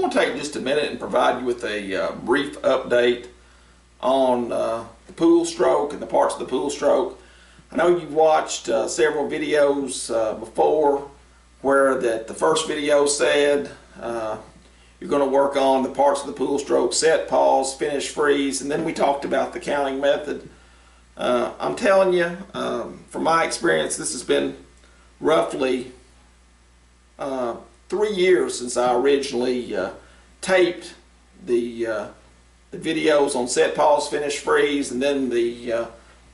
want to take just a minute and provide you with a brief update on the pool stroke and the parts of the pool stroke. I know you've watched several videos before where the first video said you're going to work on the parts of the pool stroke: set, pause, finish, freeze, and then we talked about the counting method. I'm telling you, from my experience, this has been roughly 3 years since I originally taped the videos on set, pause, finish, freeze, and then the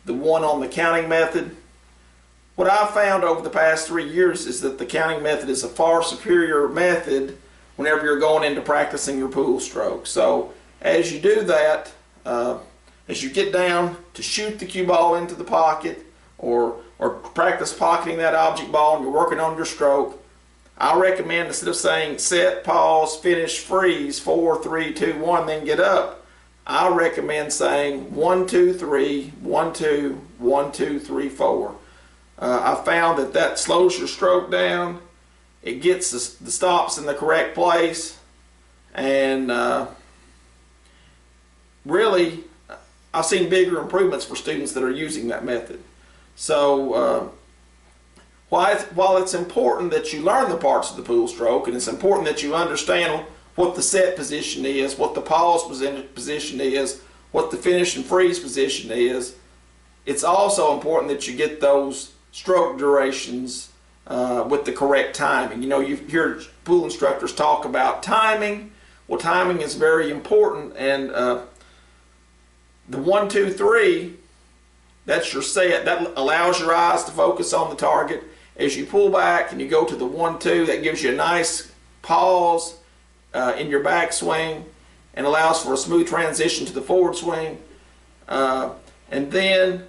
one on the counting method. What I've found over the past 3 years is that the counting method is a far superior method whenever you're going into practicing your pool stroke. So as you do that, as you get down to shoot the cue ball into the pocket or practice pocketing that object ball and you're working on your stroke, I recommend, instead of saying set, pause, finish, freeze, 4, 3, 2, 1, then get up, I recommend saying 1, 2, 3, 1, 2, 1, 2, 3, 4. I found that slows your stroke down. It gets the stops in the correct place, and really I've seen bigger improvements for students that are using that method. So while it's important that you learn the parts of the pool stroke, and it's important that you understand what the set position is, what the pause position is, what the finish and freeze position is, it's also important that you get those stroke durations with the correct timing. You know, you hear pool instructors talk about timing. Well, timing is very important, and the 1, 2, 3, that's your set. That allows your eyes to focus on the target. As you pull back and you go to the 1, 2, that gives you a nice pause in your backswing and allows for a smooth transition to the forward swing. And then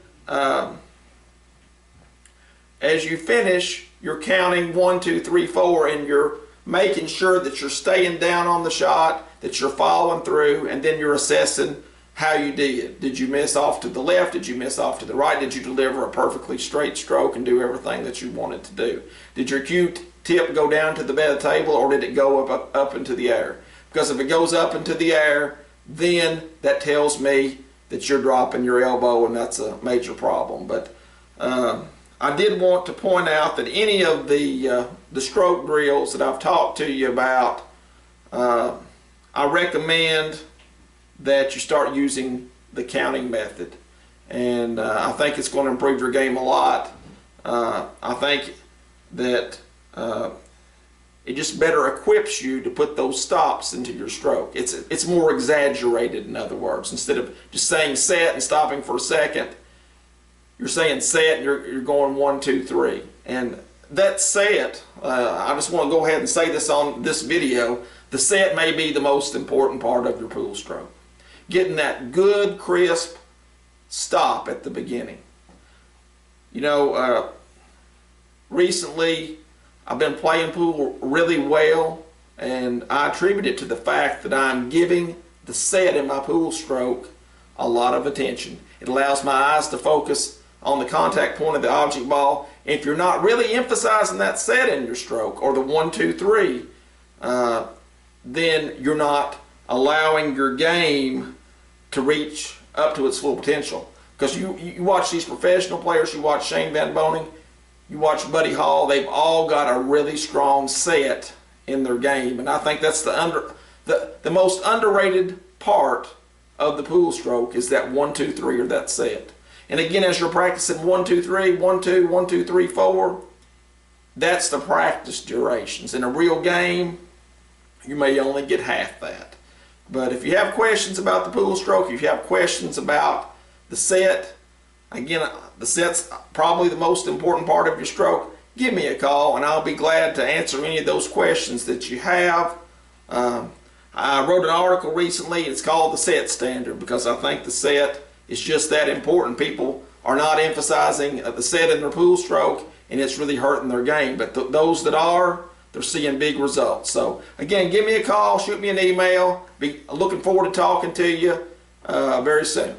as you finish, you're counting 1, 2, 3, 4, and you're making sure that you're staying down on the shot, that you're following through, and then you're assessing how you did. Did you miss off to the left? Did you miss off to the right? Did you deliver a perfectly straight stroke and do everything that you wanted to do? Did your cue tip go down to the bed of the table, or did it go up into the air? Because if it goes up into the air, then that tells me that you're dropping your elbow, and that's a major problem. But I did want to point out that any of the stroke drills that I've talked to you about, I recommend that you start using the counting method, and I think it's going to improve your game a lot. I think that it just better equips you to put those stops into your stroke. It's more exaggerated, in other words. Instead of just saying set and stopping for a second, you're saying set and you're going 1, 2, 3. And that set, I just want to go ahead and say this on this video, the set may be the most important part of your pool stroke. Getting that good, crisp stop at the beginning. You know, recently I've been playing pool really well, and I attribute it to the fact that I'm giving the set in my pool stroke a lot of attention. It allows my eyes to focus on the contact point of the object ball. If you're not really emphasizing that set in your stroke, or the 1, 2, 3, then you're not allowing your game to reach up to its full potential. Because you watch these professional players, you watch Shane Van Boening, you watch Buddy Hall, they've all got a really strong set in their game, and I think that's the most underrated part of the pool stroke, is that 1, 2, 3, or that set. And again, as you're practicing 1, 2, 3, 1, 2, 1, 2, 3, 4, that's the practice durations. In a real game, you may only get half that. But if you have questions about the pool stroke, if you have questions about the set, again, the set's probably the most important part of your stroke, give me a call and I'll be glad to answer any of those questions that you have. I wrote an article recently, it's called The Set Standard, because I think the set is just that important. People are not emphasizing the set in their pool stroke, and it's really hurting their game. But those that are, they're seeing big results. So again, give me a call, shoot me an email. Be looking forward to talking to you very soon.